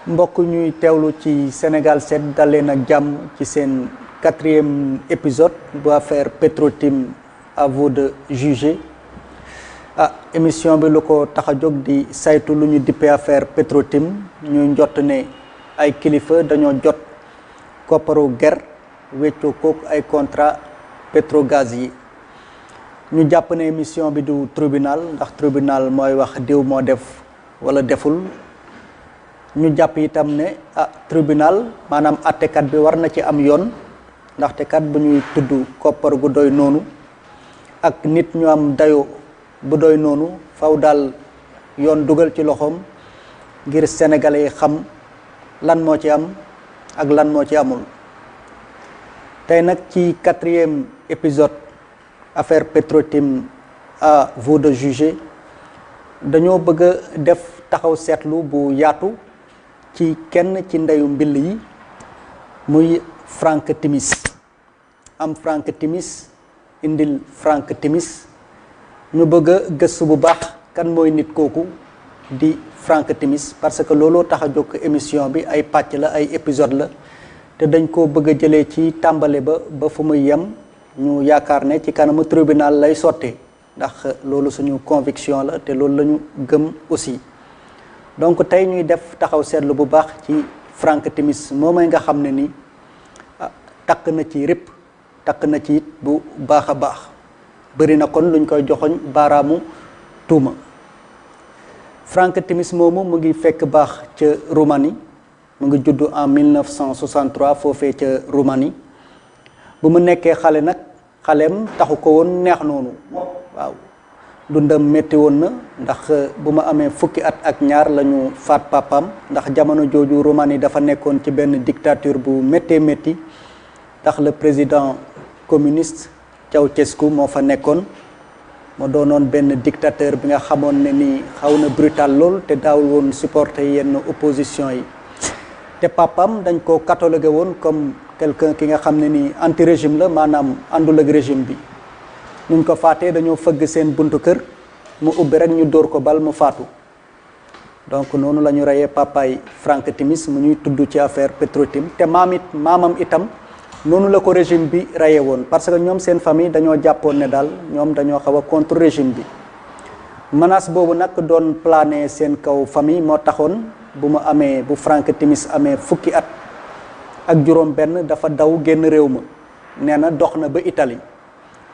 mbokk ñuy teewlu ci Sénégal 7 dal leen ak jàmm ci seen 4e épisode bu affaire Petro-Tim à vous de juger émission bi lu ko tax a jóg di saytu lu ñu dippee affaire Petro-Tim ñuy njott ne ay kilifa dañoo jot kopparu ger weccoo kook ay contrat pétrogaz yi ñu jàpp ne émission bi du tribunal ndax tribunal mooy wax diw moo def wala deful ñu jàpp itam ne tribunal maanaam attekat bi war na ci am yoon ndaxte kat bu ñuy tudd koppar gu doy noonu ak nit ñu am dayo bu doy noonu faw daal yoon dugal ci loxoom ngir sénégalais yi xam lan moo ci am ak lan moo ci amul. tey nag ci 4e épisode affaire Petro-Tim à vous de juger dañoo bëgg a def taxaw seetlu bu yaatu ci kenn ci ndeyu mbill yi muy Frank Timis am Frank Timis indil Frank Timis ñu bëgg a gëstu bu baax kan mooy nit kooku di Frank Timis parce que looloo tax a jóg émission bi ay pàcc la ay épisode la te dañ ko bëgg a jëlee ci tàmbale ba fu muy yem ñu yaakaar ne ci kanamu tribunal lay sottee ndax loolu suñu conviction la te loolu la ñu gëm aussi donc tey ñuy def taxaw seetlu bu baax ci Frank Timis moomay nga xam ne ni takk na ci rip takk na ci it bu baax a baax bëri na kon luñ koy joxoñ baaraamu tuuma Frank Timis moomu mu ngi fekk baax ca Roumanie mu ngi juddu en 1963 foofee ca Roumanie bu mu nekkee xale nag xaleem taxu ko woon neex noonu waaw dundam métti woon na ndax bu ma amee fukki at ak ñaar la ñu faat papaam ndax jamono jooju Roumanie dafa nekkoon ci benn dictature bu méttee métti ndax le président communiste Ceausescu moo fa nekkoon moo doonoon benn dictateur bi nga xamoon ne ni xaw na brutal lool te daawul woon supporter yenn opposition yi te papam dañ ko catalogué woon comme quelqu'un ki nga xam ne ni anti régime la maanaam àndul ak régime bi nuñ ko faatee dañoo fëgg seen buntu kër mu ubbi rek ñu dóor ko bal mu faatu donc noonu la ñu reyee papaay Frank Timis mu ñuy tudd ci affaire Petro-Tim te maamam itam noonu la ko régime bi reyee woon parce que ñoom seen famille dañoo jàppoon ne daal ñoom dañoo xaw a contre régime bi menace boobu nag doon plané seen kaw famille moo taxoon bu Frank Timis amee fukki at ak juróom benn dafa daw génn réew ma nee na dox na ba Italie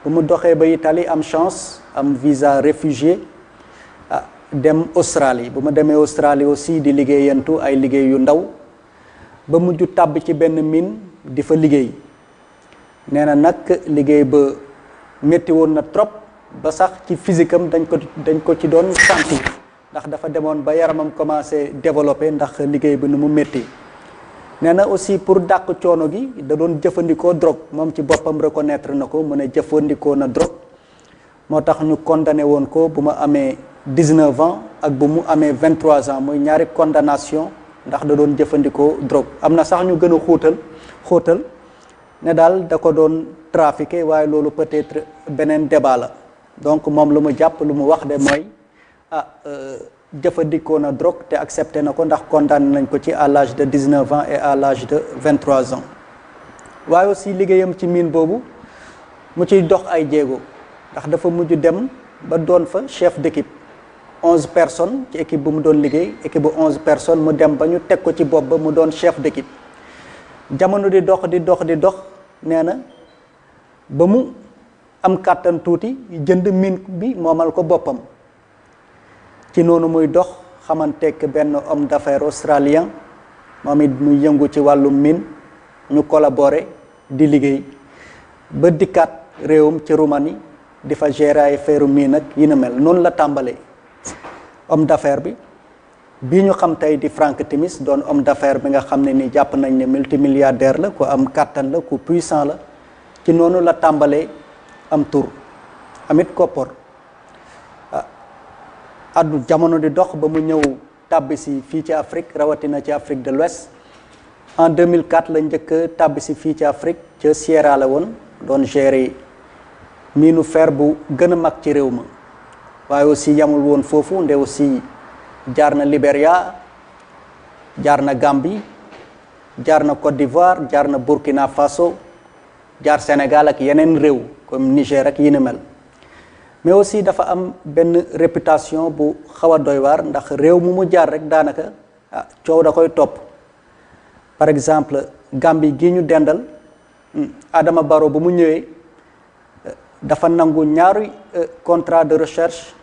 bu mu doxee ba Italie am chance am visa réfugié dem Australie bu ma demee Australie aussi di liggéeyantu ay liggéey yu ndaw ba mujj tàbb ci benn mine di fa liggéey nee na nag liggéey ba métti woon na trop ba sax ci physique am dañ ko ci doon sentir ndax dafa demoon ba yaramam commencé développé ndax liggéey bi nu mu métti nee na aussi pour dàq coono gi da doon jëfandikoo drogue moom ci boppam reconnaître na ko mu ne jëfandikoo na drogue moo tax ñu condamné woon ko bu ma amee 19 ans ak bu mu amee 23 ans muy ñaari condamnation ndax da doon jëfandikoo drogue am na sax ñu gën a xóotal ne daal da ko doon trafiqué waaye loolu peut-être beneen débat la donc moom lu mu jàpp lu mu wax de mooy jëfandikoo na drogue te accepté na ko ndax condamné nañ ko ci à l'âge de 19 ans et à l'âge de 23 ans waaye aussi liggéeyam ci mine boobu mu ciy dox ay jéego ndax dafa mujj dem ba doon fa chef d'équipe 11 personnes ci équipe bu mu doon liggéey équipe bu 11 personnes mu dem ba ñu teg ko ci bopp ba mu doon chef d'équipe jamono di dox nee na ba mu am kàttan tuuti jënd mine bi moomal ko boppam ci noonu muy dox xamanteek benn homme d'affaires australien moom it muy yëngu ci wàllu mine ñu collaborer di liggéey ba dikkaat réewum ci Roumanie di fa gérer ay affaire mine ak yi na mel noonu la tàmbalee homme d'affaires bi ñu xam tey di Frank Timis doon homme d'affaires bi nga xam ne ni jàpp nañ ne multimilliardaire la ku am kàttan la ku puissant la ci noonu la tàmbalee am tur amit koppor addu jamono di dox ba mu ñëw tàbbisi fii ci Afrique rawatina ci Afrique de l'Ouest en 2004 la njëkk tàbbisi fii ci Afrique ca Sierra Leone doon gérer miinu fer bu gën a mag ci réew ma waaye aussi yamul woon foofu nde aussi jaar na Libéria jaar na Gambie jaar na Côte d'Ivoire jaar na Burkina Faso jaar Sénégal ak yeneen réew comme Niger ak yi ni mel mais aussi dafa am benn réputation bu xaw a doy waar ndax réew mu jaar rek daanaka coow da koy topp par exemple Gambie gi ñu dendal Adama Barrow bu mu ñëwee dafa nangu ñaari contrat de recherche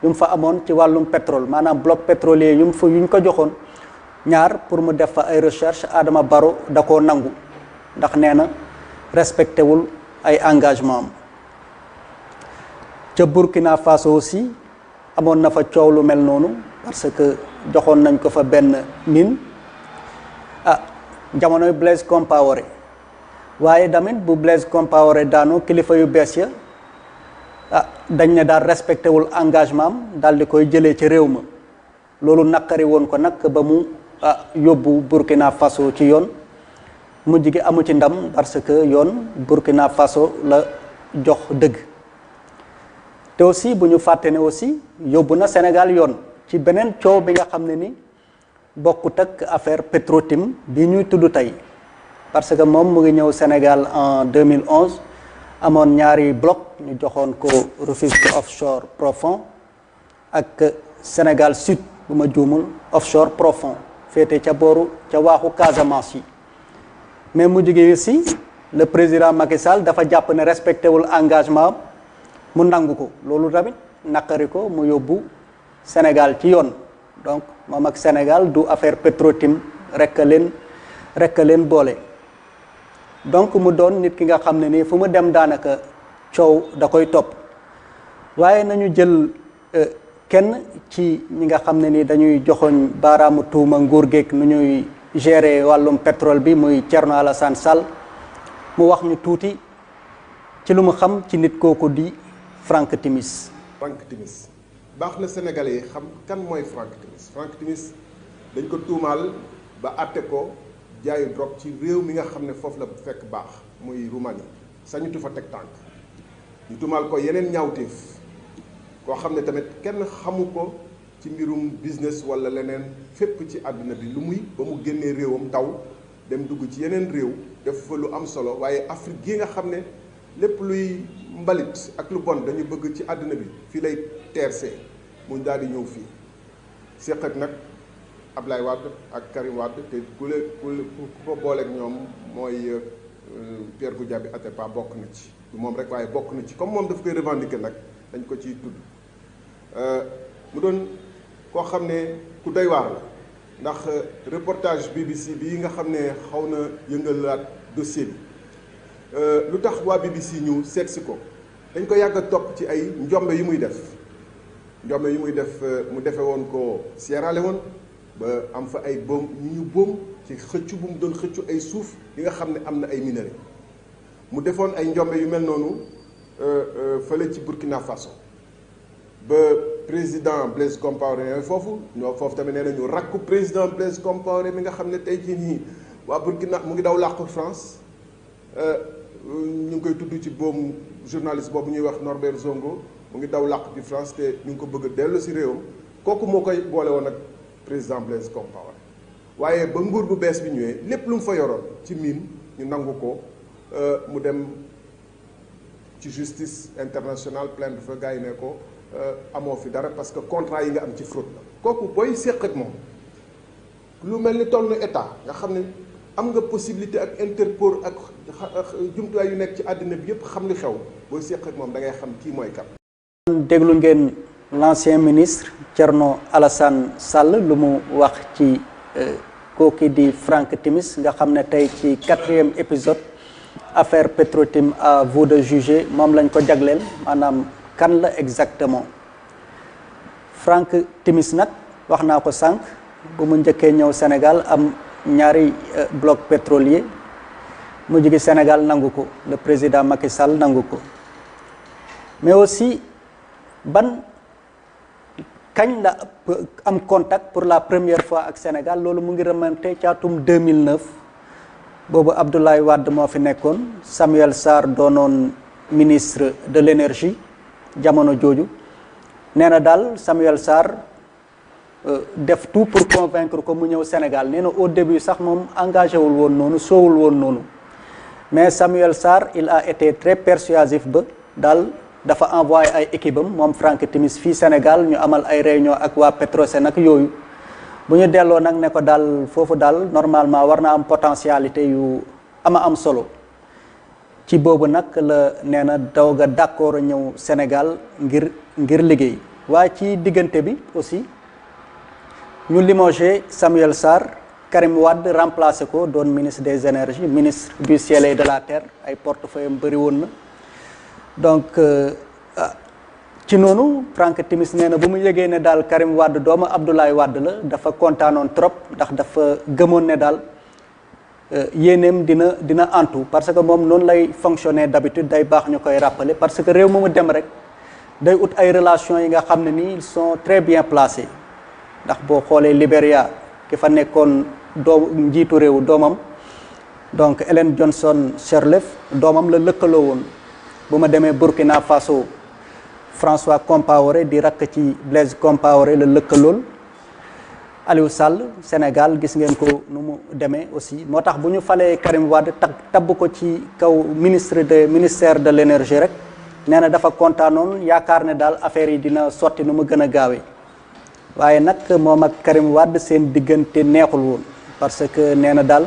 yu mu fa amoon ci wàllum pétrole maanaam bloc pétrolier yu ñu ko joxoon ñaar pour mu def fa ay recherche Adama Barrow da koo nangu ndax nee na respecté wul ay engagement am ca Burkina Faso aussi amoon na fa coow lu mel noonu parce que joxoon nañ ko fa benn mine jamonoy Blaise Compaoré waaye tamit bu Blaise Compaoré daanoo kilifa yu bees ya dañ ne daal respecté wul engagement am daal di koy jëlee ci réew ma loolu naqari woon ko nag ba mu yóbbu Burkina Faso ci yoon mujj gi amu ci ndam parce que yoon Burkina Faso la jox dëgg te aussi bu ñu fàtte ne aussi yóbbu na Sénégal yoon ci beneen coow bi nga xam ne ni bokkut ak affaire Petro-Tim bi ñuy tudd tey parce que moom mu ngi ñëw Sénégal en 2011 amoon ñaari bloc ñu joxoon ko Rufisque offshore profond ak Sénégal Sud bu ma juumul offshore profond féete ca booru ca waaxu Casamance yi mais mu jóge aussi le président Macky Sall dafa jàpp ne respecté wul engagement mu nangu ko loolu tamit naqari ko mu yóbbu Sénégal ci yoon donc moom ak Sénégal du affaire Petro-Tim rek leen boole donc mu doon nit ki nga xam ne nii fu mu dem daanaka coow da koy topp waaye nañu jël kenn ci ñi nga xam ne ni dañuy joxoñ baaraamu tuuma nguur geek nu ñuy gérer wàllum pétrole bi muy Thierno Alassane Sall mu wax ñu tuuti ci lu mu xam ci nit kooku di Franck Timis. Franck Timis baax na Sénégalais yi xam kan mooy Franck Timis. Franck Timis dañ ko tuumaal ba àtte ko jaayu drogue ci réew mi nga xam ne foofu la fekk baax muy Roumanie sañutu fa teg tànk ñu tuumaal ko yeneen ñaawteef koo xam ne tamit kenn xamu ko ci mbirum business wala leneen fépp ci àdduna bi lu muy ba mu génnee réewam taw dem dugg ci yeneen réew def fa lu am solo waaye Afrique gi nga xam ne lépp luy mbalit ak lu bon dañu bëgg ci àdduna bi fii lay teersee mu daal di ñëw fii séq ak nag Ablaye Wade ak Karim Wade te ku ko booleeg ñoom mooy Pierre Goudiaby Atepa bokk na ci du moom rek waaye bokk na ci comme moom daf koy revendiquer nag dañ ko ciy tudd mu doon koo xam ne ku doy waar la ndax reportage BBC bii nga xam ne xaw na yëngalaat dossier bi lu tax waa BBC ñëw seet si ko dañ ko yàgg a topp ci ay njombe yu muy def mu defe woon ko Sierra Leone ba am fa ay boom ñu boom ci xëccu bu mu doon xëccu ay suuf yi nga xam ne am na ay minerais mu defoon ay njombe yu mel noonu fële ci Burkina Faso ba président Blaise Compaoré foofu tamit nee nañu rakku président Blaise Compaoré mi nga xam ne tey jii nii waa Burkina mu ngi daw làqu France ñu ngi koy tudd ci boobu journaliste boobu ñuy wax Norbert Zongo mu ngi daw làqu ci France te ñu ngi ko bëgg a dellu si réewam kooku moo koy boole woon ak président Blaise Compaoré waaye ba nguur bu bees bi ñëwee lépp lu mu fa yoroon ci mine ñu nangu ko mu dem ci justice internationale plainte fa gars yi ne ko amoo fi dara parce que contrat yi nga am ci fraude la kooku booy séq ak moom lu mel ni toll na état nga xam ne am nga possibilité ak Interpol ak jumtuwaay yu nekk ci àddina bi yëpp xam li xew booy séq ak moom da ngay xam kii mooy kat. déglu ngeen l'ancien ministre Thierno Alassane Sall lu mu wax ci kooki di Franck Timis nga xam ne tey ci 4e épisode affaire Petro-Tim à vous de juger moom lañ ko jagleel maanaam kan la exactement Franck Timis nag wax naa ko sànq bu mu njëkkee ñëw Sénégal am ñaari bloc pétrolier mu jóge Sénégal nangu ko le président Macky Sall nangu ko mais aussi kañ la am contact pour la première fois ak Sénégal loolu mu ngi remonté ci atum 2009 boobu Abdoulaye Wade moo fi nekkoon Samuel Sarr doonoon ministre de l'énergie jamono jooju nee na daal Samuel Sarr def tout pour convaincre ko mu ñëw Sénégal nee na au début sax moom engagé wul woon noonu soowul woon noonu mais Samuel Sarr il a été très persuasif ba daal dafa envoyé ay équipe am moom Franck Timis fii Sénégal ñu amal ay réunion ak waa Petrosen ak yooyu bu ñu delloo nag ne ko daal foofu daal normalement war na am potentialité yu am solo ci boobu nag la nee na doog a d'accord a ñëw Sénégal ngir liggéey waaye ci diggante bi aussi ñu limogé Samuel Sarr Karim Wade remplacé ko doon ministre des énergies ministre du ciel et de la terre ay portefeuille am bëri woon na donc ci noonu Franck Timis nee na bu mu yëgee ne daal Karim Wade doomu Abdoulaye Wade la dafa kontaanoon trop ndax dafa gëmoon ne daal yéeneem dina antu parce que moom noonu lay fonctionner d'habitude day baax ñu koy rappeler parce que réew mu dem rek day ut ay relations yi nga xam ne nii ils sont très bien placés ndax boo xoolee Libéria ki fa nekkoon njiitu réew doomam donc Ellen Johnson Sirleaf doomam la lëkkaloo woon bu ma demee Burkina Faso François Compaoré di rakk ci Blaise Compaoré la lëkkalool Aliou Sall Sénégal gis ngeen ko nu mu demee aussi moo tax bu ñu falee Karim Wade tabb ko ci kaw ministère de l'énergie rek nee na dafa kontaanoon yaakaar ne daal affaire yi dina sotti nu mu gën a gaawee waaye nag moom ak Karim Wade seen diggante neexul woon parce que nee na daal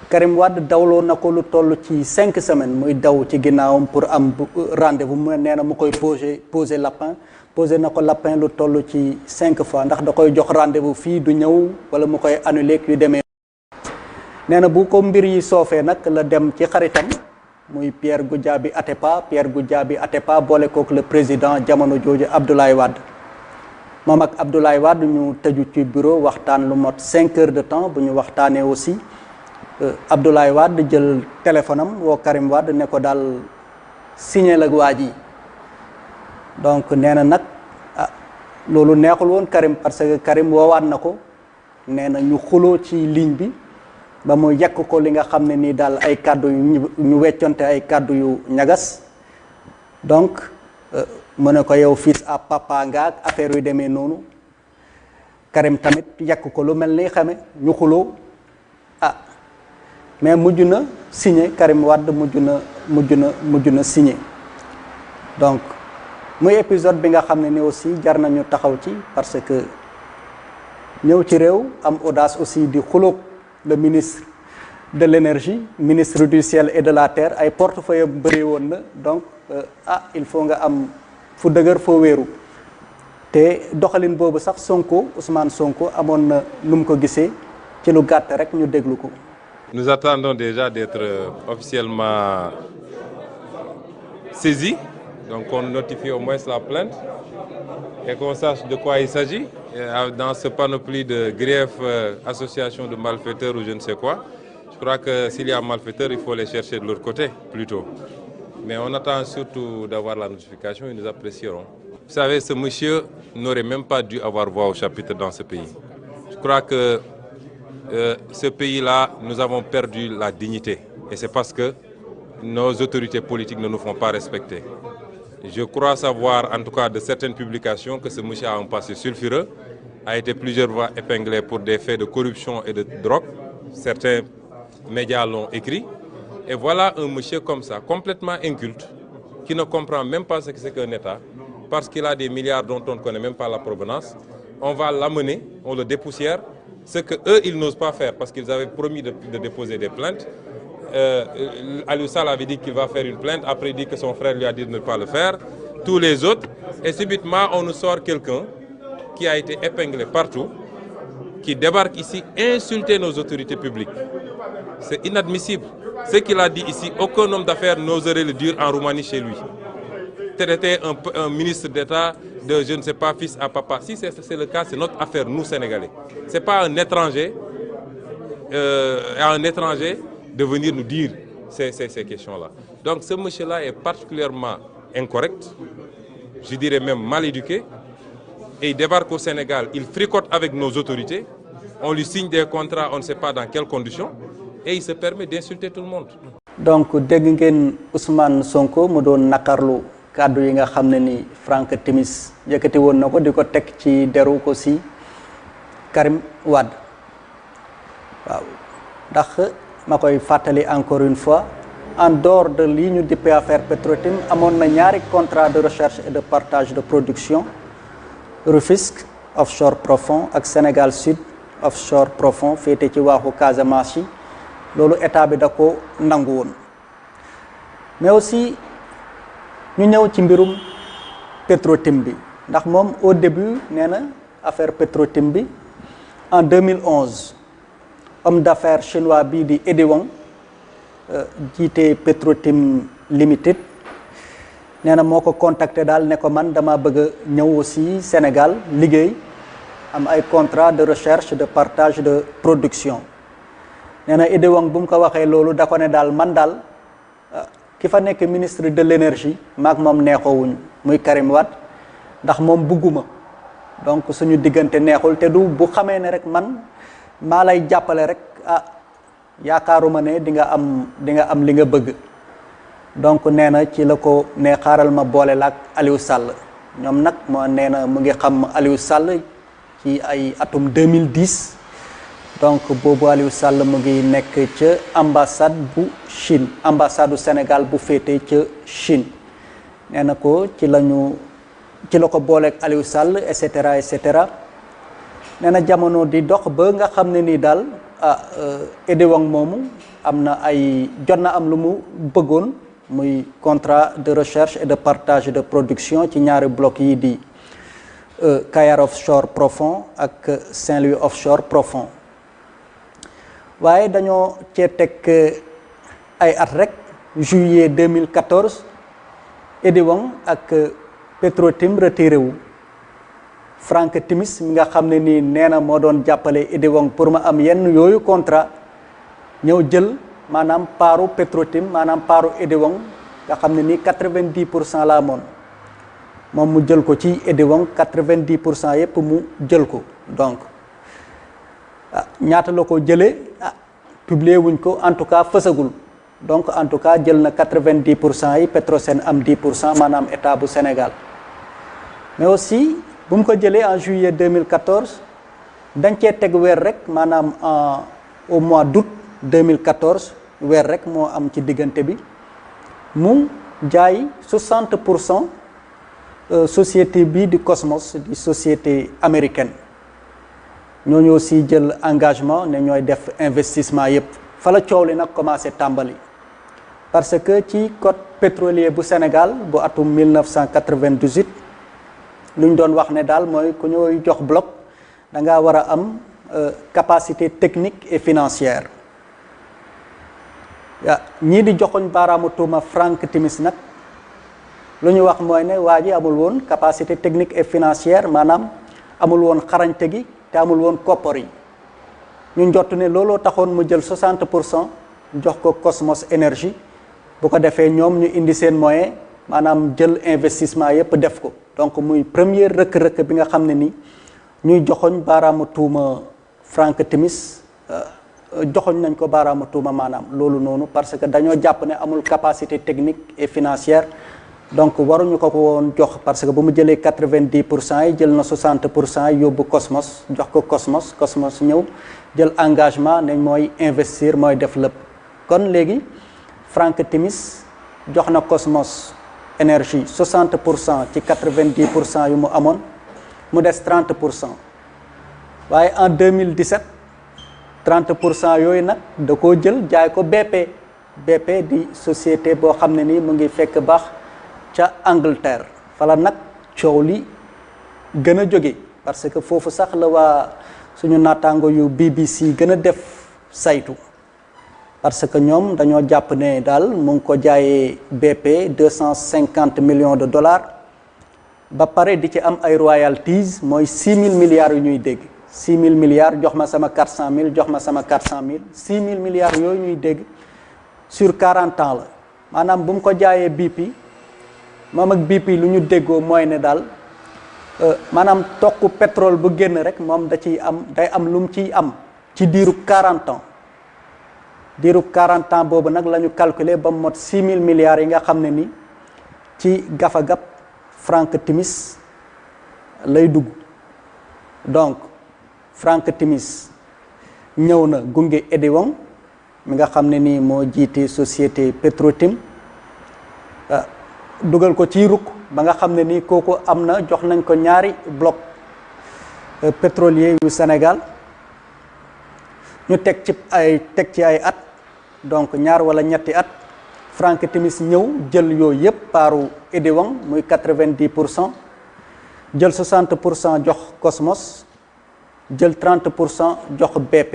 Karim Wade dawloo na ko lu toll ci 5 semaines muy daw ci ginnaawam pour am rendez-vous mu nee na mu koy posé na ko lapin lu toll ci 5 fois ndax da koy jox rendez-vous fii du ñëw wala mu koy annulé yu demee. nee na bu ko mbir yi soofee nag la dem ci xaritam muy Pierre Goudiaby Atepa boole kook le président jamono jooju Abdoulaye Wade moom ak Abdoulaye Wade ñu tëju ci bureau waxtaan lu mot 5 heures de temps bu ñu waxtaanee aussi. Abdoulaye Wade jël téléphone am woo Karim Wade ne ko daal signé la waa ji donc nee na nag loolu neexul woon Karim parce que Karim woowaat na ko nee na ñu xuloo ci ligne bi ba mu yekk ko li nga xam ne nii daal ay kàddu yu ñu wecconte ay kàddu yu ñagas donc mu ne ko yow fils à papa nga ak affaire yu demee noonu Karim tamit yekk ko lu mel ni xame ñu xuloo mais mujj na signé Karim Wade mujj na signé donc muy épisode bi nga xam ne ni aussi jar nañu taxaw ci parce que ñëw ci réew am audace aussi di xuloog le ministre de l'énergie ministre du ciel et de la terre ay portefeuille bëri woon na donc il faut nga am fu dëgër foo wéeru te doxalin boobu sax Ousmane Sonko amoon na nu mu ko gisee ci lu gàtt rek ñu déglu ko. Nous attendons déjà d'être officiellement saisis, donc on notifie au moins la plainte et qu'on sache de quoi il s'agit. Dans ce panoplie de griefs, association de malfaiteurs ou je ne sais quoi, je crois que s'il y a malfaiteurs, il faut les chercher de l'autre côté plutôt. Mais on attend surtout d'avoir la notification et nous apprécierons. Vous savez, ce monsieur n'aurait même pas dû avoir voix au chapitre dans ce pays. Je crois que ce pays-là, nous avons perdu la dignité. Et c'est parce que nos autorités politiques ne nous font pas respecter. Je crois savoir, en tout cas de certaines publications, que ce monsieur a un passé sulfureux, a été plusieurs fois épinglé pour des faits de corruption et de drogue. Certains médias l'ont écrit. Et voilà un monsieur comme ça, complètement inculte, qui ne comprend même pas ce que c'est qu'un État, parce qu'il a des milliards dont on ne connaît même pas la provenance. On va l'amener, on le dépoussière. Ce qu'eux, ils n'osent pas faire parce qu'ils avaient promis de déposer des plaintes. Aliou Sall avait dit qu'il va faire une plainte, après il dit que son frère lui a dit de ne pas le faire, tous les autres. Et subitement, on nous sort quelqu'un qui a été épinglé partout, qui débarque ici, insulter nos autorités publiques. C'est inadmissible. Ce qu'il a dit ici, aucun homme d'affaires n'oserait le dire en Roumanie chez lui. Traiter un ministre d'État de, je ne sais pas, fils à papa. Si c'est le cas, c'est notre affaire, nous, Sénégalais. Ce n'est pas à un étranger de venir nous dire ces questions-là. Donc ce monsieur-là est particulièrement incorrect, je dirais même mal éduqué, et il débarque au Sénégal, il fricote avec nos autorités, on lui signe des contrats, on ne sait pas dans quelles conditions, et il se permet d'insulter tout le monde. Donc dégg ngeen Ousmane Sonko mu doon nakarlu kàddu yi nga xam ne ni Franck Timis yëkkati woon na ko di ko teg ci deru ko si Karim Wade waaw ndax ma koy fàttali encore une fois en dehors de lii ñu dippee affaire Petro-Tim amoon na ñaari contrat de recherche et de partage de production Rufisque offshore profond ak Sénégal Sud offshore profond féete ci waaxu Casamance yi loolu état bi da ko nangu woon mais aussi ñu ñëw ci mbirum Petro-Tim bi ndax moom au début nee na affaire Petro-Tim bi en 2011 homme d'affaires chinois bii di Eddie Wong jiite Petro-Tim Limited nee na moo ko contacté daal ne ko man dama bëgg a ñëw aussi Sénégal liggéey am ay contrat de recherche de partage de production nee na Eddie Wong bu mu ko waxee loolu da ko ne daal man daal ki fa nekk ministre de l'énergie maak moom neexoowuñ muy Karim Wade ndax moom bugguma donc suñu diggante neexul te du bu xamee ne rek man maa lay jàppale rek yaakaaruma ne di nga am li nga bëgg donc nee na ci la ko ne xaaral ma boole la ak Aliou Sall ñoom nag moo nee na mu ngi xam Aliou Sall ci ay atum 2010 donc boobu Aliou Sall mu ngi nekk ca ambassade bu Chine ambassade du Sénégal bu féete ca Chine nee na ko ci la ko booleeg Aliou Sall et cetera nee na jamono di dox ba nga xam ne nii daal Eddie Wong moomu am na jot na am lu mu bëggoon muy contrat de recherche et de partage de production ci ñaari bloc yi di Kayar offshore profond ak Saint-Louis offshore profond waaye dañoo cee teg ay at rek juillet 2014 Eddie Wong ak Petro-Tim retiré wu Frank Timis mi nga xam ne nii nee na moo doon jàppale Eddie Wong pour ma am yenn yooyu contrat ñëw jël maanaam paaru Petro-Tim maanaam paaru Eddie Wong nga xam ne nii 90% la amoon moom mu jël ko ci Eddie Wong 90% yëpp mu jël ko donc ñaata la ko jëlee publier wuñ ko en tout cas fësagul donc en tout cas jël na 90% yi Petrosen am 10% maanaam état bu Sénégal mais aussi bu mu ko jëlee en juillet 2014 dañ cee teg weer rek maanaam au mois d'août 2014 weer rek moo am ci diggante bi mu jaay 60% société bii di Cosmos di société américaine ñooñu aussi jël engagement ne ñooy def investissement yépp fa la coow li nag commencé tàmbali parce que ci code pétrolier bu Sénégal bu atum 1998 lu ñu doon wax ne daal mooy ku ñooy jox bloc da ngaa war a am capacité technique et financière ñii di joxoñ baaraamu tuuma Frank Timis nag lu ñu wax mooy ne waa ji amul woon capacité technique et financière maanaam amul woon xarañte gi te amul woon koppar yi ñu njott ne looloo taxoon mu jël 60% jox ko Cosmos Énergie bu ko defee ñoom ñu indi seen moyen maanaam jël investissement yépp def ko donc muy première rëkk-rëkk bi nga xam ne ni ñuy joxoñ baaraamu tuuma Frank Timis joxoñ nañ ko baaraamu tuuma maanaam loolu noonu parce que dañoo jàpp ne amul capacité technique et financière donc waruñu ko woon jox parce que bu mu jëlee 90% yi jël na 60% yi yóbbu Cosmos jox ko Cosmos ñëw jël engagement ne mooy investir mooy def lépp kon léegi Frank Timis jox na Cosmos Énergie 60% ci 90% yu mu amoon mu des 30% waaye en 2017 30% yooyu nag da koo jël jaay ko BP di société boo xam ne nii mu ngi fekk baax ca Angleterre fala nag coow li gën a jóge parce que foofu sax la waa suñu naataango yu BBC gën a def saytu parce que ñoom dañoo jàpp ne daal mu ngi ko jaayee BP 250 millions de dollars ba pare di ci am ay royalties mooy 6 000 milliards yu ñuy dégg 6 000 milliards jox ma sama 400 000 jox ma sama 400 000 6 000 milliards yooyu ñuy dégg sur 40 ans la maanaam bu mu ko jaayee BP moom ak BP lu ñu déggoo mooy ne daal maanaam tokku pétrole bu génn rek moom day am lu mu ciy am ci diiru 40 ans diiru 40 ans boobu nag la ñu calculer ba mu mot 6 000 milliards yi nga xam ne ni ci Frank Timis ñëw na gunge Eddie Wong mi nga xam ne nii moo jiite société Petrotim dugal ko ci rukk ba nga xam ne nii kooku am na jox nañ ko ñaari bloc pétrolier yu Sénégal ñu teg ci ay at donc ñaar wala ñetti at Frank Timis ñëw jël yooyu yëpp paaru Eddie Wong muy 90% jël 60% jox Cosmos jël 30% jox BP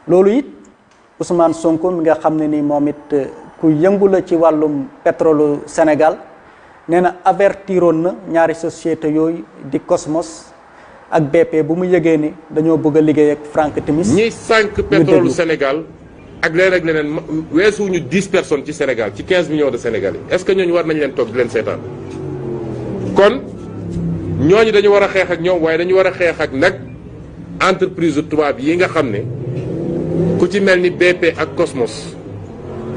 loolu it Ousmane Sonko mi nga xam ne ni moom it ku yëngu la ci wàllum pétrole Sénégal nee na avertiroon na ñaari société yooyu di Cosmos ak BP bu mu yëgee ni dañoo bëgg a liggéey ak Frank Timis. ñiy sànq pétrole Sénégal ak leneen ak leneen weesuwuñu 10 personnes ci Sénégal ci 15 millions de Sénégalais est-ce que ñooñu war nañ leen toog di leen seetaan kon ñooñu dañu war a xeex ak ñoom waaye dañu war a xeex ak nag entreprise tubaab yi nga xam ne ku ci mel ni BP ak Cosmos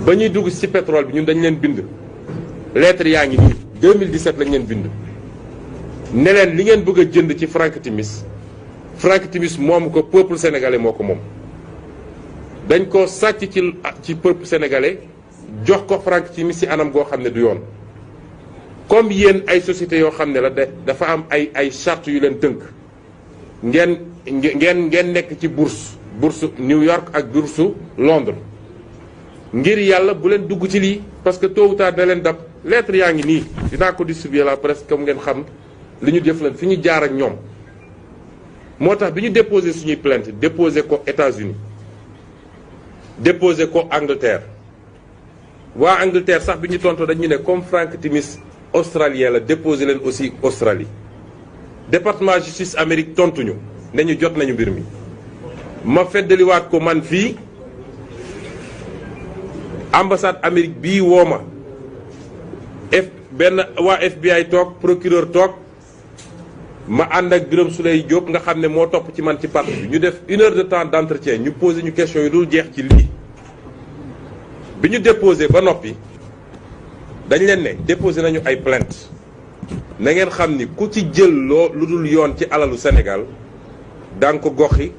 ba ñuy dugg ci pétrole bi ñun dañ leen bind lettre yaa ngi nii 2017 lañ leen bind ne leen li ngeen bëgg a jënd ci Frank Timis moomu ko peuple sénégalais moo ko moom dañ ko sàcc ci peuple sénégalais jox ko Frank Timis ci anam goo xam ne du yoon comme yéen ay sociétés yoo xam ne la dafa am ay charte yu leen tënk ngeen nekk ci bourse New York ak bourse Londres ngir yàlla bu leen dugg ci lii parce que tôt ou tard da leen dab lettre yaa ngi nii dinaa ko distribuer la presse comme ngeen xam li ñu def leen fi ñu jaar ak ñoom moo tax bi ñu déposé suñuy plainte déposé ko États-Unis déposé ko Angleterre waa Angleterre sax bi ñu tontoo dañu ne comme Frank Timis australien la déposé leen aussi Australie département justice Amérique tontuñu ne ñu jot nañu mbir mi ma feddaliwaat ko man fii ambassade Amérique bii woo ma waa FBI toog procureur toog ma ànd ak Birame Souleye Diop nga xam ne moo topp ci man ci parti bi ñu def 1 heure de temps d'entretien ñu posé ñu question yu dul jeex ci lii bi ñu déposé ba noppi dañ leen ne déposé nañu ay plainte na ngeen xam ni ku ci jël lu dul yoon ci alalu Sénégal danga ko goxi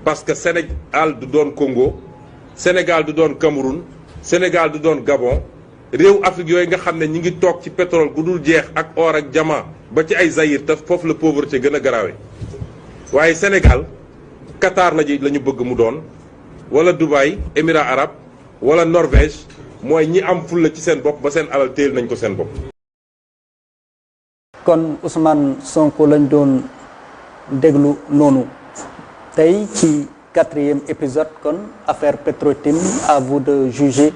parce que Sénégal du doon Congo Sénégal du doon Cameroun Sénégal du doon Gabon réew Afrique yooyu nga xam ne ñi ngi toog ci pétrole gu dul jeex ak or ak diamant ba ci ay Zaïre te foofu la pauvreté gën a garaawe waaye Sénégal Qatar la ñu bëgg mu doon wala Dubaï Émirats arabes wala Norvège mooy ñi am fulla ci seen bopp ba seen alal téel nañ ko seen bopp. kon Ousmane Sonko lañ doon déglu noonu tey ci 4e épisode kon affaire Petrotim à vous de juger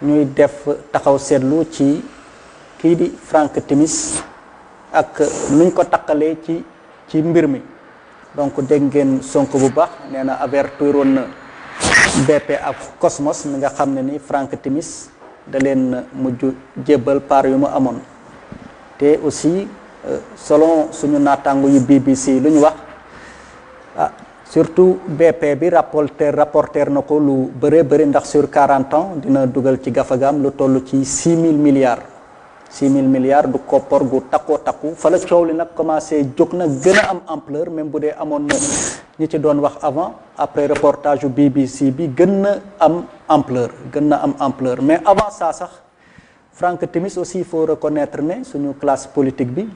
ñuy def taxaw seetlu ci kii di Frank Timis ak nuñ ko takkalee ci mbir mi donc dégg ngeen Sonko bu baax nee na avertiroon na BP ak Cosmos mi nga xam ne ni Frank Timis da leen mujj jébbal part yu mu amoon te aussi selon suñu naataango yu BBC lu ñu wax surtout BP bi rapporter na ko lu bëree bëri ndax sur 40 ans dina dugal ci gafagaam lu toll ci 6 000 milliards 6 000 milliards du koppor gu takku fa la coow li nag commencé jóg na gën a am ampleur même bu dee amoon na ñi ci doon wax avant après reportage yu BBC bi gën na am ampleur mais avant ça sax Frank Timis aussi il faut reconnaître ne suñu classe politique bi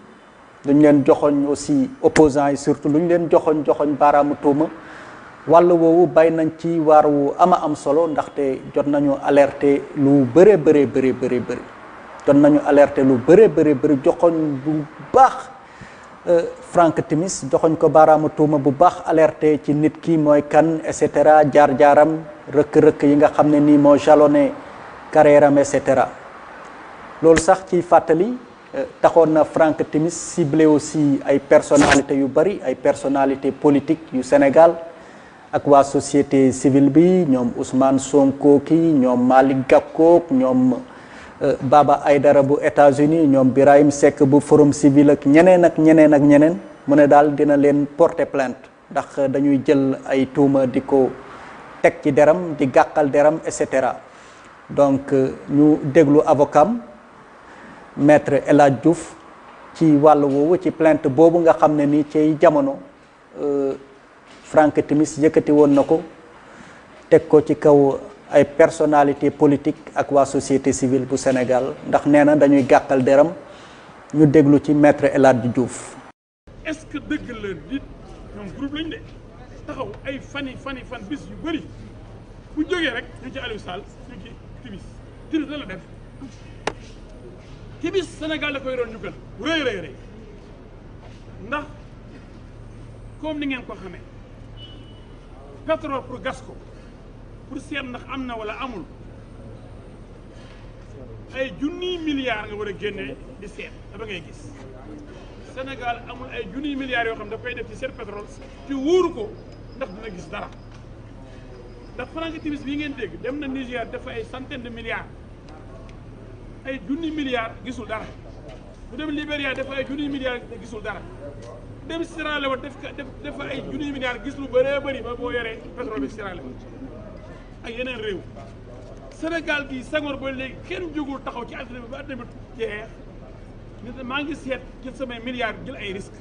duñ leen joxoñ aussi opposants yi surtout luñ leen joxoñ baaraamu tuuma wàll woowu bay nañ ci waar wu ama am solo ndaxte jot nañu alerter lu bëri jot nañu alerter lu bëri joxoñ bu baax Frank Timis joxoñ ko baaraamu tuuma bu baax alerter ci nit ki mooy kan et cetera jaar-jaaram rëkk-rëkk yi nga xam ne nii moo jalonné carrière am et cetera loolu sax ci fàttali taxoon na Frank Timis ciblé aussi ay personnalités yu bari ay personnalités politiques yu Sénégal ak waa société civile bi ñoom Ousmane Sonko ki ñoom Malick Gakou ñoom Baba Aïdara bu États-Unis ñoom Birahim Seck bu Forum Civil ak ñeneen mu ne daal dina leen porter plainte ndax dañuy jël ay tuuma di ko teg ci deram di gàkkal deram et cetera donc ñu déglu avocat maître El Hadj Diouf ci wàll woowu ci plainte boobu nga xam ne ni ci jamono Frank Timis yëkkati woon na ko teg ko ci kaw ay personnalité politique ak waa société civile bu Sénégal ndax nee na dañuy gàkkal deram ñu déglu ci maître El Hadji Diouf. est-ce que dëgg la nit ñoom groupe lañu de taxaw ay fan bis yu bëri bu jógee rek ñu ci Aliou Sall ñu ci Timis la def Timis Sénégal da koy doon ñu gën rëy ndax comme ni ngeen ko xamee pétrole pour gas ko pour seet ndax am na wala amul ay junniy milliards nga war a génnee di seet dafa ngay gis Sénégal amul ay junniy milliards yoo xam ne daf koy def ci seen pétrole te wóoru ko ndax dina gis dara ndax Frank Timis bii ngeen dégg dem na Niger dafa ay centaine de milliards ay junniy milliards gisul dara bu dem Libéria dafa ay junniy milliards gisul dara dem Sierra Leone dafa ay junniy milliards gis lu bëree bëri ba boo yoree pétrole bi Sierra Leone ak yeneen réew Sénégal gi Senghor ba léegi kenn jógul taxaw ci àddina bi ba àddina bi jeex nit maa ngi seet jël samay milliards jël ay risques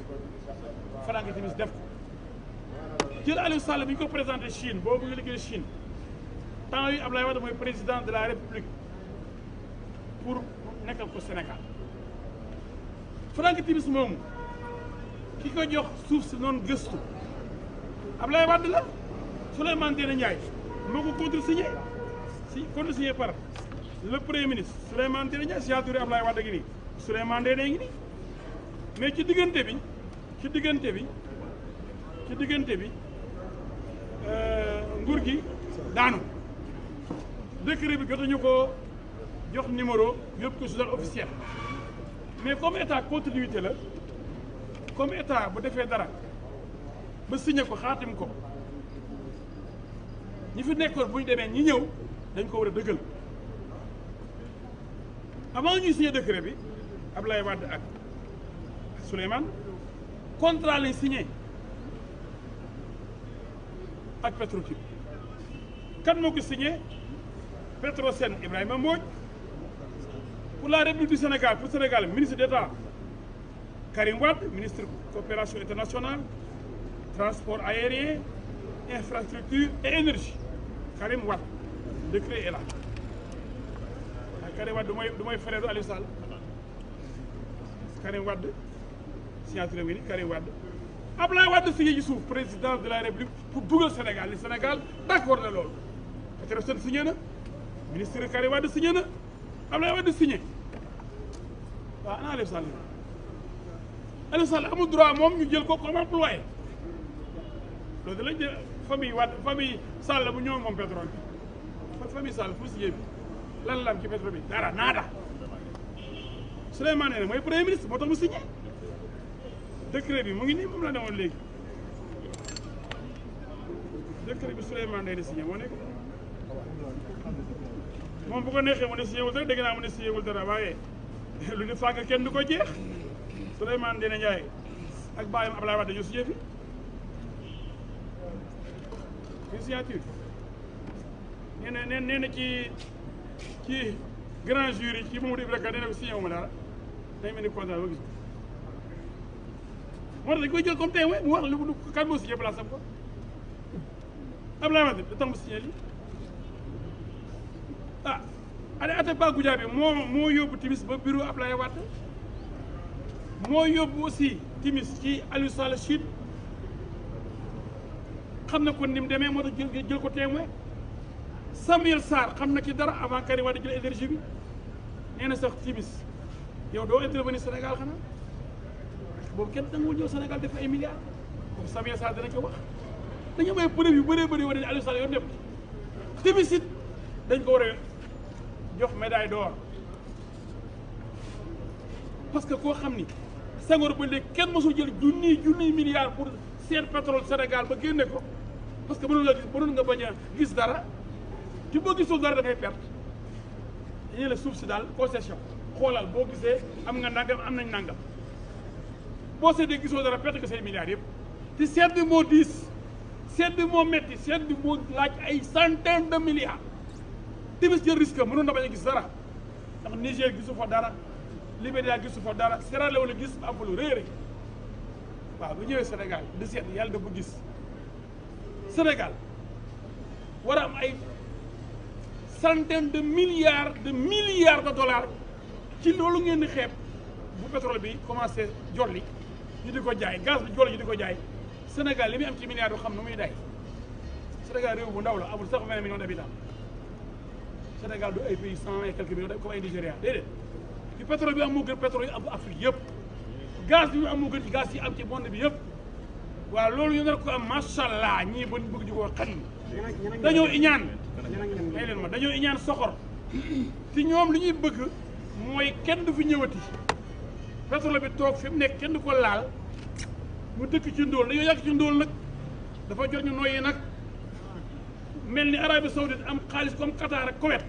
Frank Timis def ko jël Aliou Sall bi ñu ko présenté Chine boobu nga liggéey Chine temps yi Abdoulaye Wade mooy président de la République pour nekkal ko Sénégal Frank Timis moomu ki ko jox suuf si noonu gëstu Abdoulaye Wade la Souleymane Ndéné Ndiaye moo ko contresigné par le premier ministre Souleymane Ndéné Ndiaye signature Abdoulaye Wade gi nii Souleymane Ndéné ngi nii mais ci diggante bi nguur gi daanu décret bi jotuñu ko jox numéro yóbbu ko journal officiel mais comme état continuité la comme état bu defee dara ba signé ko xaatim ko ñi fi nekkoon bu ñu demee ñi ñëw dañ ko war a dëggal avant ñuy signé décret bi Abdoulaye Wade ak Souleymane contrat lañ signé ak Petrotim kan moo ko signé Petrosen Ibrahima Mbodj pour la République du Sénégal pour Sénégal ministre d'État Karim Wade ministre coopération internationale transport aérien infrastructure et énergie Karim Wade décret est là Karim Wade du mooy frère Aliou Sall Karim Wade signature bi ni Karim Wade Abdoulaye Wade signé ci suuf président de la République pour dugal Sénégal li Sénégal d'accord na loolu Petrosen signé na ministre Karim Wade signé na Abdoulaye Wade signé waaw ana Aliou Sall amul droit moom ñu jël ko comme employé loolu da lañ jël famille Sall bu ñëw moom pétrole bi famille Sall fu signé bi lan la am ci pétrole bi dara naada Souleymane ne mooy premier ministre moo tax mu signé décret bi mu ngi nii moom la ne woon léegi décret bi Souleymane day ne signé moo nekk moom bu ko neexee mu ne signé wul dara dégg naa mu ne signé wul dara waaye lu ñu fàgg kenn du ko jeex Souleymane Ndéné Ndiaye ak bàyyam Abdoulaye Wade dañoo signé fi signature nee na ci grand jury ci Mamadou Ibra Kane nee na ko signé wu ma dara day mel ni contrat ba gis moo tax dañ koy jël comme témoin mu wax lu kan moo signé place am ko Abdoulaye Wade da tax mu signé lii ah Atepa Goudiaby moo yóbbu Timis ba bureau Abdoulaye Wade moo yóbbu aussi Timis ci Aliou Sall Chine xam na kon ni mu demee moo tax jël ko témoin Samuel Sarr xam na ci dara avant Karim Wade jël énergie bi nee na sax Timis yow doo intervenir Sénégal xanaa boobu kenn da nga ñëw Sénégal def ay milliards boobu Samuel Sarr dana ko wax dañu am ay preuve yu bëree bëri wane ne Aliou Sall yoon nepp Timis it dañ ko war a jox médaille d'or parce que koo xam ni Senghor ba léegi kenn mosul jël junniy milliards pour seen pétrole Sénégal ba génne ko parce que mënoon nga bañ a gis dara ci boo gisul dara da ngay perte dañuy la suuf si daal concession xoolal boo gisee am nga nangam am nañ nangam boo seetee gisoo dara perte nga say milliards yëpp te seet bi moo diis seet bi moo metti seet bi moo laaj ay centaine de milliards Timis jël risque mënoon na bañ a gis dara ndax Niger gisu fa dara Libéria gisu fa dara Sierra Leone gis am fa lu réere waaw bu ñëwee Sénégal di seet yàlla dafa gis Sénégal war a am ay centaine de milliards de dollars ci loolu ngeen di xeeb bu pétrole bi commencé jolli ñu di ko jaay gaz bi jolli ñu di ko jaay Sénégal li muy am ci milliards du xam nu muy day Sénégal réew bu ndaw la amul sax 20 millions d'habitants Sénégal du ay pays 100 et quelques millions comme ay Nigéria déedéet ci pétrole bi am moo gën pétrole yi am Afrique yëpp gaz bi am moo gën ci gaz yi am ci monde bi yëpp waaw loolu ñu nar ko am macha allah ñii ba bëgg ñu ko xañ dañoo iñaan may leen ma dañoo iñaan soxor te ñoom li ñuy bëgg mooy kenn du fi ñëwati pétrole bi toog fi mu nekk kenn du ko laal mu dëkk ci ndóol dañoo yàgg ci ndóol nag dafa jot ñu noyyi nag mel ni Arabie Saoudite am xaalis comme Qatar ak Koweït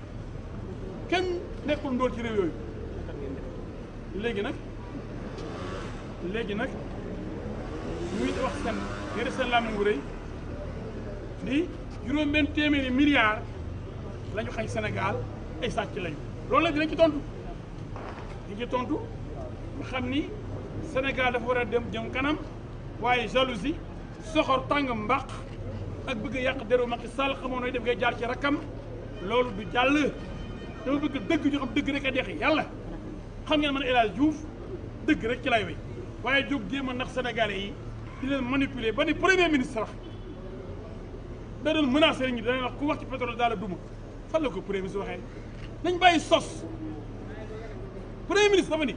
kenn nekkul ndóol ci réew yooyu léegi nag ñuy wax seen yëre seen làmmiñ wu rëy di juróom-benn téeméeri milliards la ñu xañ Sénégal ay sàcc lañu loolu nag dinañ ci tontu nga xam ni Sénégal dafa war a dem jëm kanam waaye jalousie soxor tàng mbaq ak bëgg a yàq deru Macky Sall xamoon nooy def ngay jaar ci rakkam loolu du jàll dama bëgg dëgg ñu xam dëgg rek a deexi yàlla xam ngeen man El Hadj Diouf dëgg rek ci lay wéy waaye jóg jéem a nax Sénégalais yi di leen manipuler ba ni premier ministre wax da doon menacé nit ñi dana wax ku wax ci pétrole daal la duma fan la ko premier ministre waxee nañ bàyyi sos premier ministre dafa ni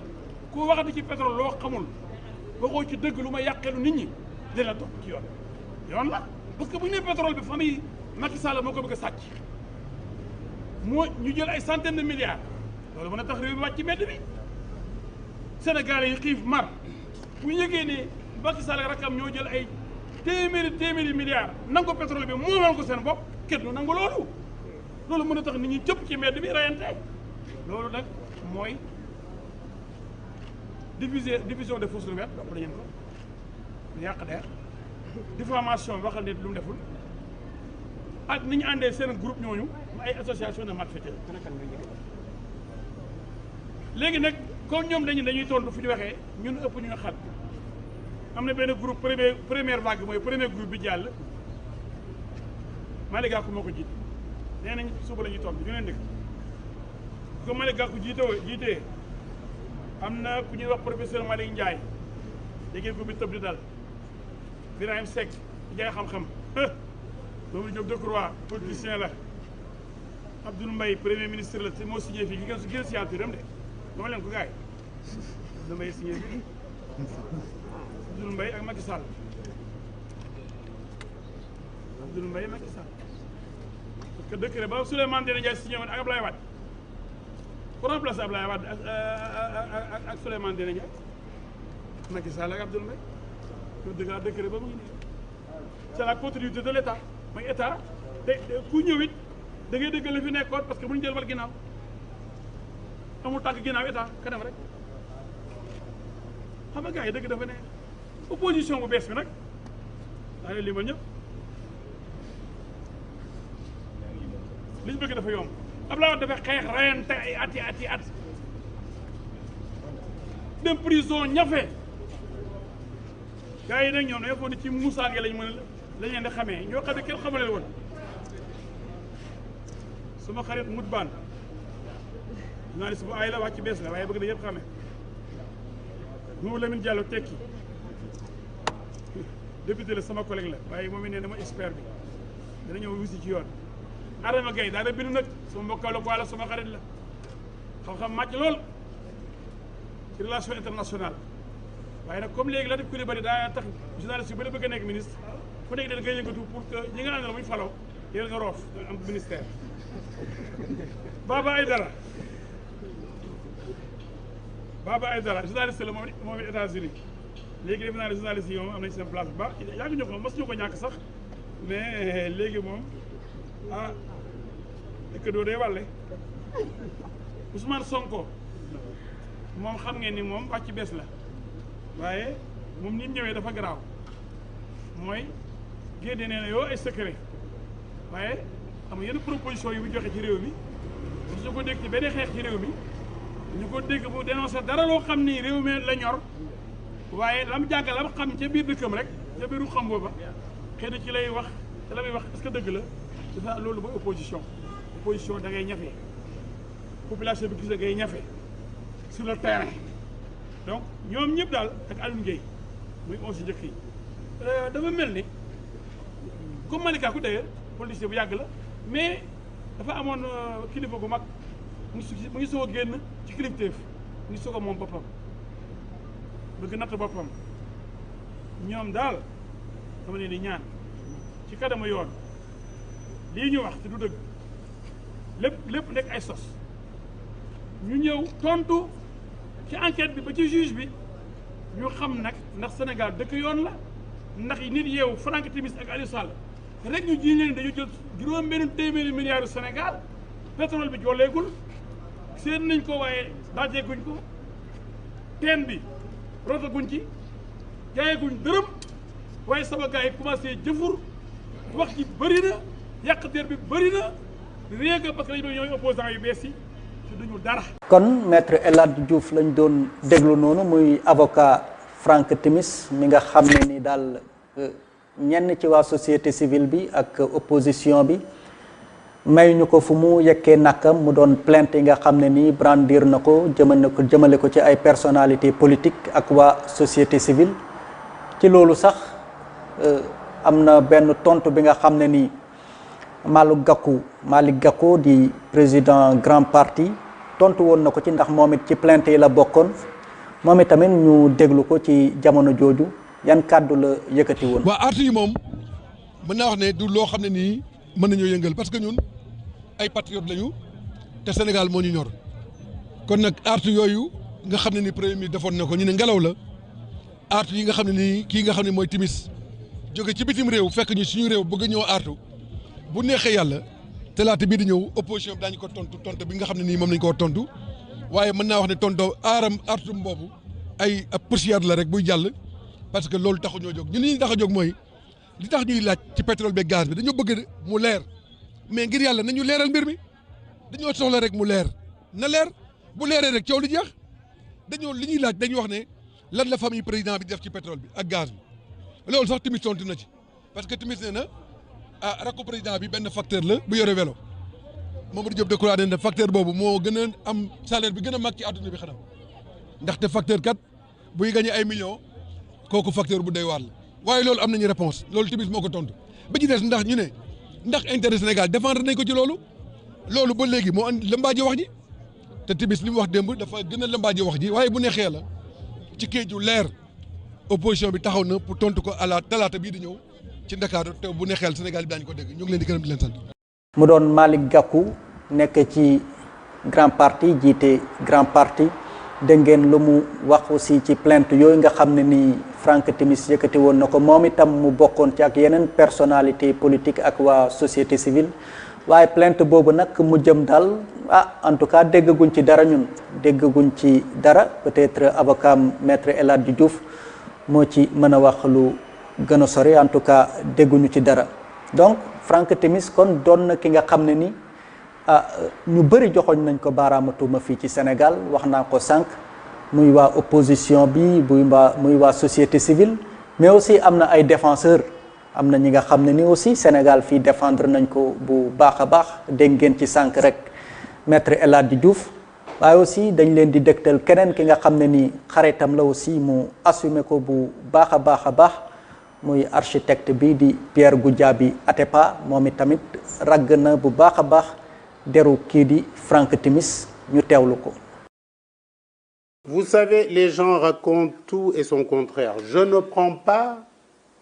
ku waxati ci pétrole loo xamul waxoo ci dëgg lu ma yàqeelu nit ñi dina topp ci yoon la parce que bu ñu nee pétrole bi famille Macky Sall moo ko bëgg a sàcc moo ñu jël ay centaines de milliards loolu mën a tax réew mi wàcc ci mbedd bi Sénégalais yi xiif mar bu yëgee ne Macky Sall rakam ñoo jël ay téeméeri milliards nangu pétrole bi moomal ko seen bopp kenn du nangu loolu mën a tax nit ñi cëpp ci mbedd bi rayante loolu nag mooy division de fausses nouvelles donc dañu ko ñu yàq der diffamation bi waxal nit lu mu deful ak ni ñu àndee seen groupe ñooñu ay association de malfaiteurs léegi nag comme ñoom dañuy tontu fu ñu waxee ñun ëpp ñu xat am na benn groupe première vague mooy premier groupe bi jàll Malick Gakou moo ko jiite nee nañ suba la ñuy tontu ñu leen dëkk ko Malick Gakou jiitee am na ku ñuy wax professeur Malick Ndiaye léegi ko bi tëb di dal Birahim Seck Ndiaye xam-xam doomu Diop Decroix politicien la Abdoul Mbaye premier ministre la moo signé fii gi gën signature am de dama leen ko gars yi Abdoul Mbaye signé fii Abdoul Mbaye ak Macky Sall Abdoul Mbaye Macky Sall parce que décret ba Souleymane Ndéné Ndiaye signé woon ak Ablaye Wade pour remplacer Ablaye Wade ak Souleymane Ndéné Ndiaye Macky Sall ak Abdoul Mbaye ñoo dëgg décret ba mu ngi nii c'est la continuité de l'état mooy état te ku ñëw it da ngay dëgg la fi nekkoon parce que bu ñu jël war ginnaaw amul tànk ginnaaw état kanam rek xam nga gars yi dëgg dafa ne opposition bu bees bi nag daa ne limal ñëpp li ñu bëgg dafa yomb Abdoulaye Wade dafa xeex rayante ay at dem prison ñafe gars yi nag ñoom dañoo foog ne ci Moussa Gueye lañ leen di xamee ñoo xam ne kenn xamale woon suma xarit mut baan journaliste bu ay la wax ci bees la waaye bëgg na yëpp xamee Mamadou Lamine Diallo tekki député la sama collègue la waaye moom it nee na ma expert bi dana ñëw wusi ci yoon Adama Gaye daana bind nag sama mbokkaw la ko wàlla sama xarit la xam-xam màcc lool ci relation internationale waaye nag comme léegi Latif Coulibaly daa tax journaliste yu bëri bëgg a nekk ministre fu nekk da nga yëngatu pour que ñi nga àndal bu ñu faloo yéen nga roof am ministère Baba Aïdara journaliste la moom États-Unis léegi def naa ne journaliste yi moom am nañ seen place bu baax yàgg ñu ko mas ñu ko ñàkk sax mais léegi moom dëkk doo dee wàlle Ousmane Sonko moom xam ngeen ni moom wàcc bees la waaye moom nit ñëwee dafa garaaw mooy génne nee na yow ay secret waaye xam nga yenn proposition yi bu joxe ci réew mi su ko dégg ci benn xeex ci réew mi ñu ko dégg bu dénoncé dara loo xam ni réew mi la ñor waaye lam jàng lam xam ca biir dëkkam rek ca biiru xam booba xëy na ci lay wax te la muy wax est-ce que dëgg la dafa loolu mooy opposition da ngay ñafe population bi gis la ngay ñafe sur le terrain donc ñoom ñëpp daal ak Alioune Gueye muy aussi njëkk yi dafa mel ni comme Malika ku d'ailleurs politicien bu yàgg la mais dafa amoon kilifa bu mag mu ngi soog a génn ci kilifteef mu ngi soog a moom boppam bëgg natt boppam ñoom daal dama leen di ñaan ci kanamu yoon lii ñu wax te du dëgg lépp nekk ay sos ñu ñëw tontu ci enquête bi ba ci juge bi ñu xam nag ndax Sénégal dëkk yoon la ndax nit yeewu Franck Timis ak Aliou Sall rek ñu jiñ leen dañu jël juróom-benn téeméeri milliards Sénégal pétrole bi jolleegul seen nañ ko waaye daajeeguñ ko teen bi rotaguñ ci jaayeguñ dërëm waaye sama gars yi commencé jëfur wax ci bëri na yàq der bi bëri na réega parce que lañu ñooy opposants yu bees yi te duñu dara. kon maître El Hadji Diouf lañ doon déglu noonu muy avocat Franck Timis mi nga xam ne ni daal ñenn ci waa société civile bi ak opposition bi may ñu ko fu mu yekkee nakam mu doon plainte yi nga xam ne nii brandir na ko jëmale ko ci ay personnalité politique ak waa société civile ci loolu sax am na benn tontu bi nga xam ne nii Malick Gakou di président grand parti tontu woon na ko ci ndax moom it ci plainte yi la bokkoon moom itamit ñu déglu ko ci jamono jooju yan kàddu la yëkkati woon. waa artu yi moom mën naa wax ne du loo xam ne nii mën nañoo yëngal parce que ñun ay patriotes lañu te Sénégal moo ñu ñor kon nag artu yooyu nga xam ne ni premier ministre defoon na ko ñu ne ngelaw la artu yi nga xam ne nii kii nga xam ne mooy Timis jóge ci bitim réew fekk ñu suñu réew bëgg ñëw artu bu neexee yàlla talaata bii di ñëw opposition bi daañu ko tontu bi nga xam ne nii moom lañu ko tontu waaye mën naa wax ne tonto artu boobu ay poussière la rek buy jàll parce que loolu taxu ñoo jóg ñun li ñu tax a jóg mooy li tax ñuy laaj ci pétrole beeg gaz bi dañoo bëgg mu leer mais ngir yàlla nañu leeral mbir mi dañoo soxla rek mu leer na leer bu leeree rek coow li jeex dañoo li ñuy laaj dañuy wax ne lan la famille président bi def ci pétrole bi ak gaz bi loolu sax Timis tontu na ci parce que Timis nee na rakku président bi benn facteur la bu yore vélo Mamadou Diop Decroix nee na facteur boobu moo gën a am salaire bi gën a mag ci àdduna bi xanaa ndaxte facteur kat buy gagné ay millions kooku facteur bu doy waar la waaye loolu am nañu réponse loolu Timis moo ko tontu ba ci des ndax ñu ne ndax intérêt Sénégal défendre nañ ko ci loolu ba léegi moo andi lëmbaaji wax ji te Timis li mu wax démb dafa gën a lëmbaaji wax ji waaye bu neexee la ci kéeju leer opposition bi taxaw na pour tontu ko à la talaata bii di ñëw ci Ndakaaru te bu neexeel Sénégal bi daañu ko dégg ñu ngi leen di gërëm di leen sant. mu doon Malick Gakou nekk ci grand parti jiite grand parti dégg ngeen lu mu wax aussi ci plainte yooyu nga xam ne ni Franck Timis yëkkati woon na ko moom itam mu bokkoon ci ak yeneen personnalité politique ak waa société civile waaye plainte boobu nag mu jëm daal en tout cas déggaguñ ci dara déggaguñ ci dara peut-être avocat maître El Hadji Diouf moo ci mën a wax lu gën a sori en tout cas dégguñu ci dara donc Franck Timis kon doon na ki nga xam ne ni ñu bëri joxoñ nañ ko baaraama tuuma fii ci Sénégal wax naa ko sànq muy waa opposition bi muy waa société civile mais aussi am na ay défenseurs am na ñi nga xam ne ni aussi Sénégal fii défendre nañ ko bu baax a baax dégg ngeen ci sànq rek maître El Hadji Diouf waaye aussi dañ leen di dégtal keneen ki nga xam ne ni xaritam la aussi mu assumer ko bu baax a baax muy architecte bi di Pierre Goudiaby Atepa moom it tamit ragg na bu baax a baax deru kii di Franck Timis ñu teewlu ko. Vous savez, les gens racontent tout et son contraire. Je ne prends pas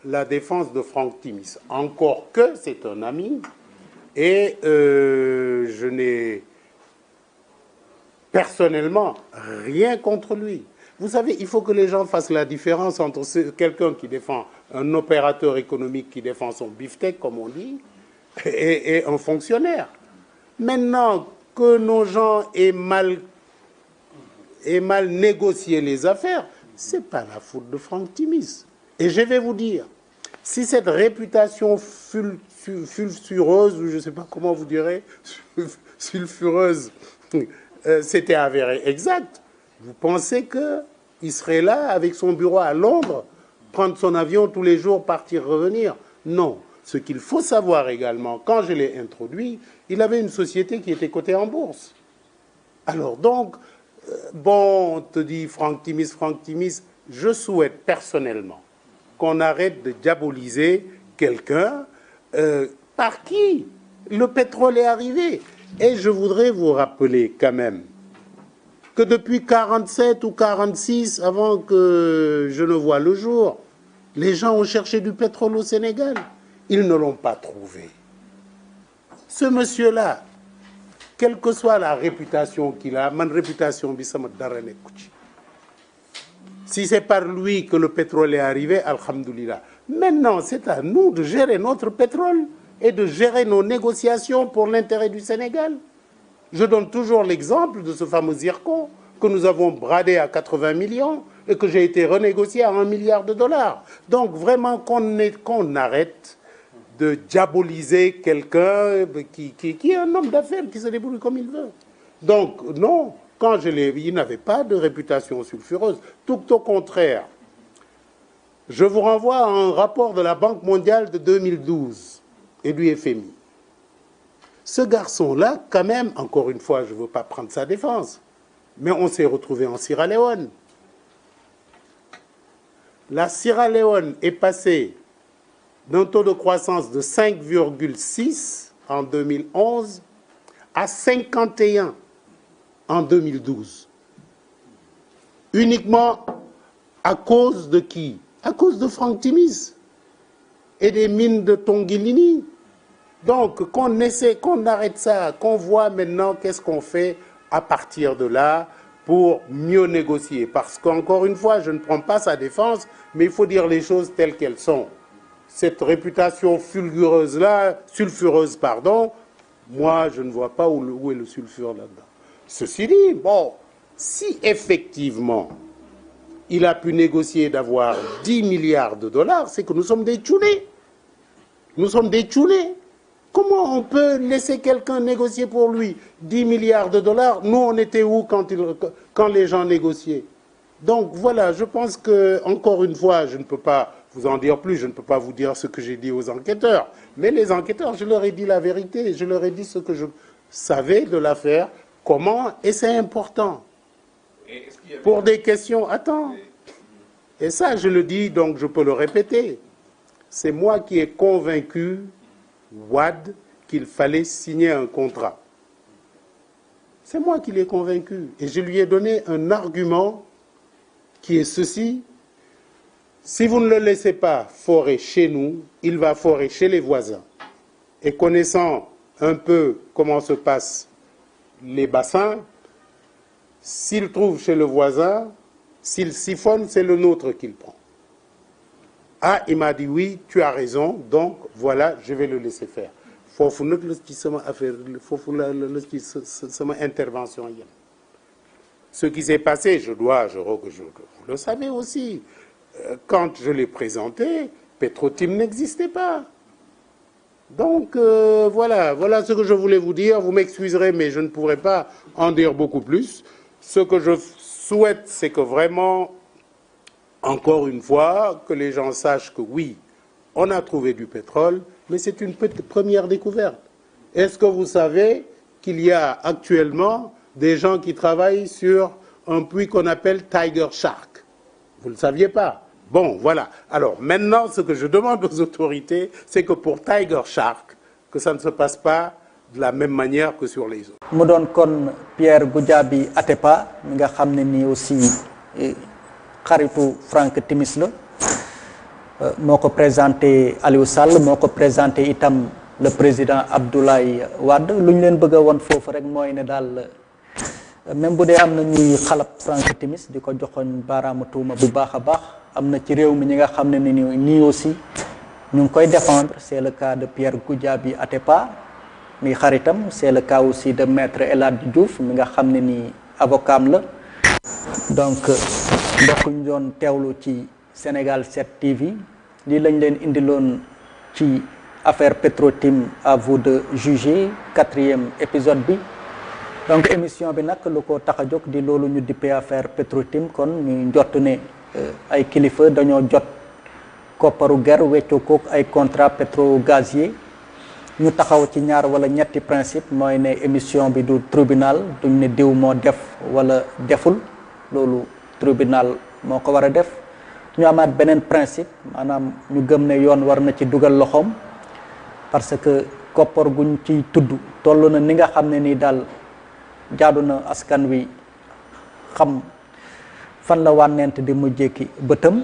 la défense de Franck Timis, encore que c'est un ami et je n'ai personnellement rien contre lui. Vous savez, il faut que les gens fassent la différence entre quelqu'un qui défend un opérateur économique qui défend son beefsteak, comme on dit, et un fonctionnaire. Maintenant que nos gens aient mal négocié les affaires, c'est pas la faute de Franck Timis. Et je vais vous dire, si cette réputation sulfureuse, ou je ne sais pas comment vous direz, sulfureuse, c'était avéré exact, vous pensez qu'il serait là avec son bureau à Londres, prendre son avion tous les jours, partir, revenir? Non. Ce qu'il faut savoir également, quand je l'ai introduit, il avait une société qui était cotée en bourse. Alors donc, bon, on te dit Franck Timis, je souhaite personnellement qu'on arrête de diaboliser quelqu'un par qui le pétrole est arrivé. Et je voudrais vous rappeler quand même que depuis 47 ou 46, avant que je ne voie le jour, les gens ont cherché du pétrole au Sénégal. Ils ne l'ont pas trouvé. Ce monsieur-là, quelle que soit la réputation qu'il a, ma réputation, si c'est par lui que le pétrole est arrivé, alhamdoulilah. Maintenant, c'est à nous de gérer notre pétrole et de gérer nos négociations pour l'intérêt du Sénégal. Je donne toujours l'exemple de ce fameux zircon que nous avons bradé à 80 millions et que j'ai été renégocié à $1 milliard. Donc vraiment qu'on arrête de diaboliser quelqu'un qui est un homme d'affaires, qui se débrouille comme il veut. Donc non, quand il n'avait pas de réputation sulfureuse, tout au contraire. Je vous renvoie à un rapport de la Banque mondiale de 2012 et du FMI. Ce garçon-là, quand même, encore une fois, je ne veux pas prendre sa défense, mais on s'est retrouvé en Sierra Leone. La Sierra Leone est passée d'un taux de croissance de 5,6 en 2011 à 51 en 2012. Uniquement à cause de qui? À cause de Franck Timis et des mines de Tongilini. Donc, qu'on arrête ça, qu'on voit maintenant qu'est-ce qu'on fait à partir de là pour mieux négocier. Parce qu'encore une fois, je ne prends pas sa défense, mais il faut dire les choses telles qu'elles sont. Cette réputation sulfureuse, moi, je ne vois pas où est le sulfure là-dedans. Ceci dit, bon, si effectivement il a pu négocier d'avoir $10 milliards, c'est que nous sommes des tchoulés. Nous sommes des tchoulés. Comment on peut laisser quelqu'un négocier pour lui $10 milliards? Nous, on était où quand les gens négociaient? Donc voilà, je pense que, encore une fois, je ne peux pas vous en dire plus, je ne peux pas vous dire ce que j'ai dit aux enquêteurs. Mais les enquêteurs, je leur ai dit la vérité, je leur ai dit ce que je savais de l'affaire, comment, et c'est important. Pour des questions, attends. Et ça, je le dis, donc je peux le répéter. C'est moi qui ai convaincu Wade qu'il fallait signer un contrat. C'est moi qui l'ai convaincu. Et je lui ai donné un argument qui est ceci. Si vous ne le laissez pas forer chez nous, il va forer chez les voisins. Et connaissant un peu comment se passent les bassins, s'il trouve chez le voisin, s'il siphonne, c'est le nôtre qu'il prend. Ah, il m'a dit oui, tu as raison, donc voilà, je vais le laisser faire. Fofu nak la ci sama affaire, fofu la ci sama intervention yem. Ce qui s'est passé, vous le savez aussi, quand je l'ai présenté, Petrotim n'existait pas. Donc voilà ce que je voulais vous dire. Vous m'excuserez, mais je ne pourrai pas en dire beaucoup plus. Ce que je souhaite, c'est que vraiment, encore une fois, que les gens sachent que oui, on a trouvé du pétrole, mais c'est une première découverte. Est-ce que vous savez qu'il y a actuellement des gens qui travaillent sur un puits qu'on appelle Tiger Shark? Vous ne le saviez pas? Bon, voilà. Alors maintenant, ce que je demande aux autorités, c'est que pour Tiger Shark, que ça ne se passe pas de la même manière que sur les autres. mu doon kon Pierre Goudiaby Atepa mi nga xam ne nii aussi xaritu Franck Timis la moo ko présenté Aliou Sall moo ko présenté itam le président Abdoulaye Wade lu ñu leen bëgg a woon foofu rek mooy ne daal même bu dee am na ñuy xalab Franck Timis di ko joxoñ baaraamu tuuma bu baax a baax am na ci réew mi ñi nga xam ne ni nii aussi ñu ngi koy défendre. C'est le cas de Pierre Goudiaby Atepa mi xaritam, c'est le cas aussi de maître El Hadji Diouf mi nga xam ne ni avocat am la. Donc mbokk ñu doon teewlu ci Sénégal 7 TV lii lañ leen indiloon ci affaire Petrotim, à vous de juger 4e épisode bi. donc émission bi nag lu ko tax a jóg di loolu ñu dippee affaire Petro-Tim kon ñu njott ne ay kilifa dañoo jot kopparu ger weccoo kook ay contrat pétro-gazier ñu taxaw ci ñaar wala ñetti principe mooy ne émission bi du tribunal duñ ne diw moo def wala deful loolu tribunal moo ko war a def ñu amaat beneen principe maanaam ñu gëm ne yoon war na ci dugal loxoom parce que koppar guñ ciy tudd toll na ni nga xam ne nii daal jaadu na askan wi xam fan la wànnent di mujjee bëtam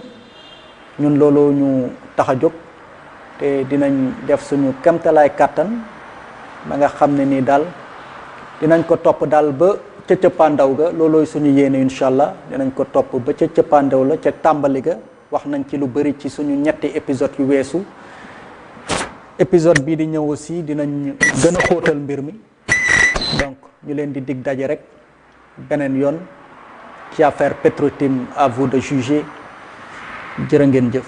ñun loolu ñu tax a jóg te dinañ def suñu kemtalaay kàttan ba nga xam ne nii daal dinañ ko topp daal ba ca cëppaandaw ga loolooy suñu yéene incha allah dinañ ko topp ba ca cëppaandaw la ca tàmbali ga wax nañ ci lu bëri ci suñu ñetti épisode yu weesu épisode bii di ñëw aussi dinañ gën a xóotal mbir mi donc ñu leen di dig daje rek beneen yoon ci affaire Petro-Tim, à vous de juger jërë ngeen jëf